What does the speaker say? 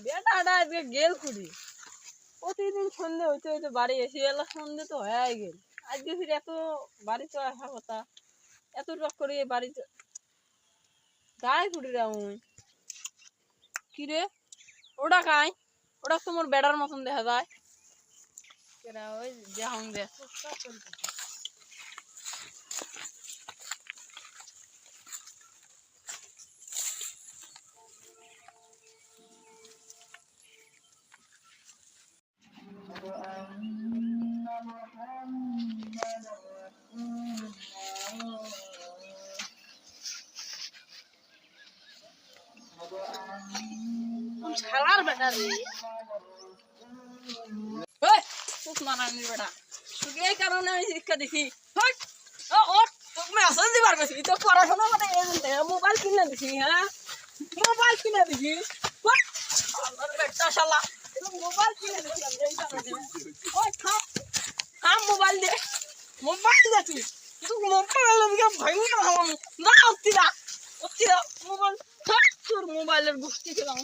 বেটাটা আজকে গেল খুঁড়ি প্রতিদিন সন্ধ্যে হইতে হইতে বাড়ি এসে এলো সন্ধ্যে তো হয়ে গেল আজকে ফিরে এত বাড়ি তো আসা কথা এত টক করে বাড়ি গায়ে খুঁড়ি রে ওই কি রে ওটা কাই ওটা তোমার বেড়ার মতন দেখা যায় কেরা ওই যেমন দেখো শালার বেটা রে ওই খুব মারানির বেটা শুধু এই কারণে আমি শিক্ষা দেখি তুমি আসল দিবার বেশি তো পড়াশোনা মানে মোবাইল কিনে দিছি হ্যাঁ মোবাইল কিনে দিছি বেটা শালা মোবাইল কিনে দিছি এই কারণে ওই থাম মোবাইল দে তুই তুই মোবাইল আমাকে ভয় না হলাম না অত্তিরা মোবাইল তোর মোবাইলের গোষ্ঠী খেলাম